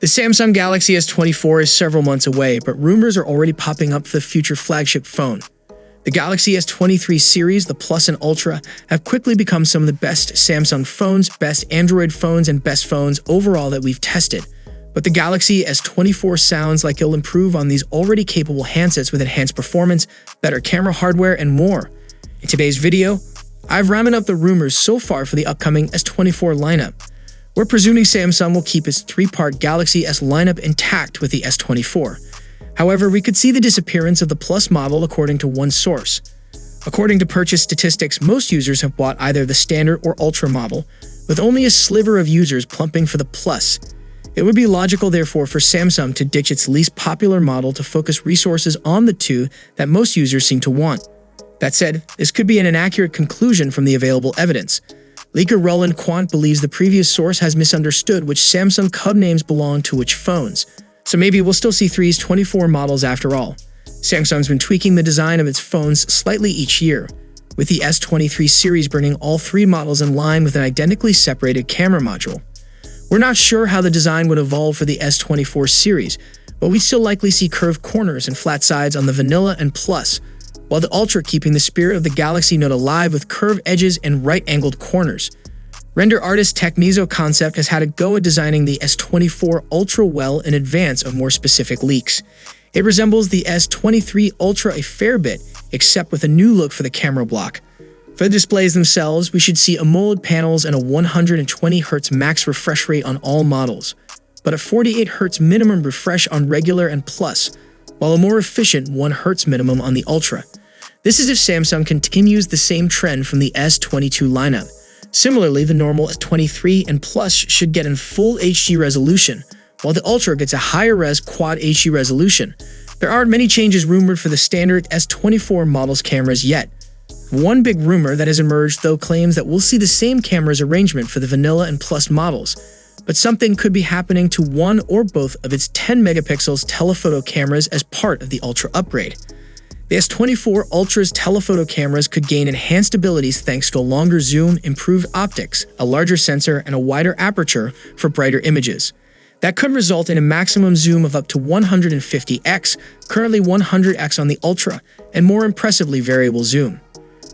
The Samsung Galaxy S24 is several months away, but rumors are already popping up for the future flagship phone. The Galaxy S23 series, the Plus and Ultra, have quickly become some of the best Samsung phones, best Android phones, and best phones overall that we've tested. But the Galaxy S24 sounds like it'll improve on these already capable handsets with enhanced performance, better camera hardware, and more. In today's video, I've rounded up the rumors so far for the upcoming S24 lineup. We're presuming Samsung will keep its three-part Galaxy S lineup intact with the S24. However, we could see the disappearance of the Plus model according to one source. According to purchase statistics, most users have bought either the standard or Ultra model, with only a sliver of users plumping for the Plus. It would be logical, therefore, for Samsung to ditch its least popular model to focus resources on the two that most users seem to want. That said, this could be an inaccurate conclusion from the available evidence. Leaker Roland Quant believes the previous source has misunderstood which Samsung codenames belong to which phones. So maybe we'll still see 3's 24 models after all. Samsung's been tweaking the design of its phones slightly each year, with the S23 series bringing all three models in line with an identically separated camera module. We're not sure how the design would evolve for the S24 series, but we still likely see curved corners and flat sides on the Vanilla and Plus, while the Ultra keeping the spirit of the Galaxy Note alive with curved edges and right-angled corners. Render artist Techmizo Concept has had a go at designing the S24 Ultra well in advance of more specific leaks. It resembles the S23 Ultra a fair bit, except with a new look for the camera block. For the displays themselves, we should see AMOLED panels and a 120Hz max refresh rate on all models, but a 48Hz minimum refresh on regular and Plus, while a more efficient 1Hz minimum on the Ultra. This is if Samsung continues the same trend from the S22 lineup. Similarly, the normal S23 and Plus should get in full HD resolution, while the Ultra gets a higher-res Quad HD resolution. There aren't many changes rumored for the standard S24 model's cameras yet. One big rumor that has emerged, though, claims that we'll see the same camera's arrangement for the Vanilla and Plus models, but something could be happening to one or both of its 10-megapixel telephoto cameras as part of the Ultra upgrade. The S24 Ultra's telephoto cameras could gain enhanced abilities thanks to a longer zoom, improved optics, a larger sensor, and a wider aperture for brighter images. That could result in a maximum zoom of up to 150x, currently 100x on the Ultra, and more impressively variable zoom.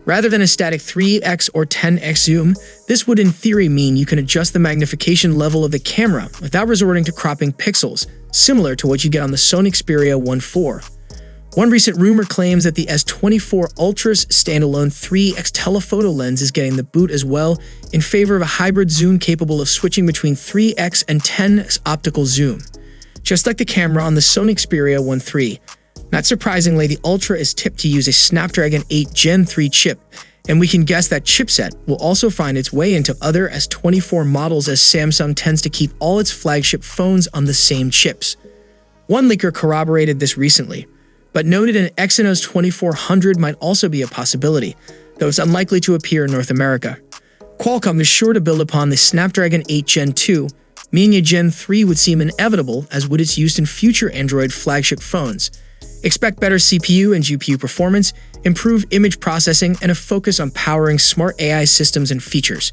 Rather than a static 3x or 10x zoom, this would in theory mean you can adjust the magnification level of the camera without resorting to cropping pixels, similar to what you get on the Sony Xperia 1.4. One recent rumor claims that the S24 Ultra's standalone 3x telephoto lens is getting the boot as well, in favor of a hybrid zoom capable of switching between 3x and 10x optical zoom. Just like the camera on the Sony Xperia 1.3. Not surprisingly, the Ultra is tipped to use a Snapdragon 8 Gen 3 chip, and we can guess that chipset will also find its way into other S24 models as Samsung tends to keep all its flagship phones on the same chips. One leaker corroborated this recently, but noted an Exynos 2400 might also be a possibility, though it's unlikely to appear in North America. Qualcomm is sure to build upon the Snapdragon 8 Gen 2, meaning a Gen 3 would seem inevitable, as would its use in future Android flagship phones. Expect better CPU and GPU performance, improved image processing, and a focus on powering smart AI systems and features.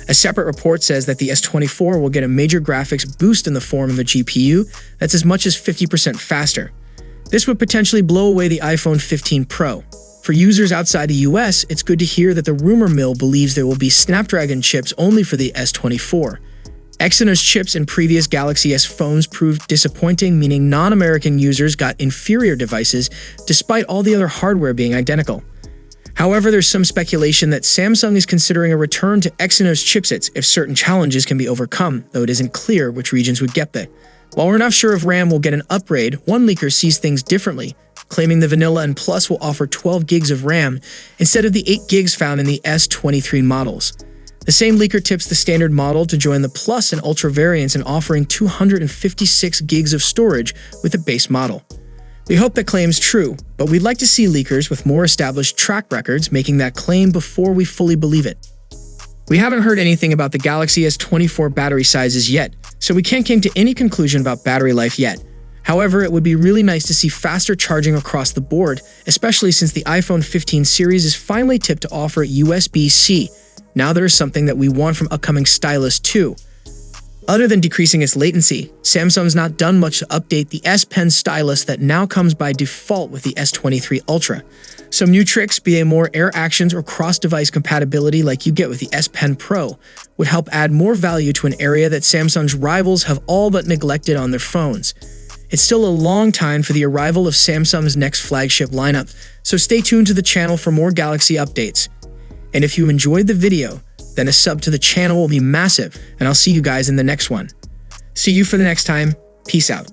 A separate report says that the S24 will get a major graphics boost in the form of a GPU that's as much as 50% faster. This would potentially blow away the iPhone 15 Pro. For users outside the US, it's good to hear that the rumor mill believes there will be Snapdragon chips only for the S24. Exynos chips in previous Galaxy S phones proved disappointing, meaning non-American users got inferior devices despite all the other hardware being identical. However, there's some speculation that Samsung is considering a return to Exynos chipsets if certain challenges can be overcome, though it isn't clear which regions would get them. While we're not sure if RAM will get an upgrade, one leaker sees things differently, claiming the Vanilla and Plus will offer 12 gigs of RAM instead of the 8 gigs found in the S23 models. The same leaker tips the standard model to join the Plus and Ultra variants in offering 256 gigs of storage with the base model. We hope that claim's true, but we'd like to see leakers with more established track records making that claim before we fully believe it. We haven't heard anything about the Galaxy S24 battery sizes yet, so we can't come to any conclusion about battery life yet. However, it would be really nice to see faster charging across the board, especially since the iPhone 15 series is finally tipped to offer USB-C. Now there is something that we want from upcoming stylus too. Other than decreasing its latency, Samsung's not done much to update the S Pen stylus that now comes by default with the S23 Ultra. Some new tricks, be it more air actions or cross-device compatibility like you get with the S Pen Pro, would help add more value to an area that Samsung's rivals have all but neglected on their phones. It's still a long time for the arrival of Samsung's next flagship lineup, so stay tuned to the channel for more Galaxy updates. And if you enjoyed the video, then a sub to the channel will be massive, and I'll see you guys in the next one. See you for the next time. Peace out.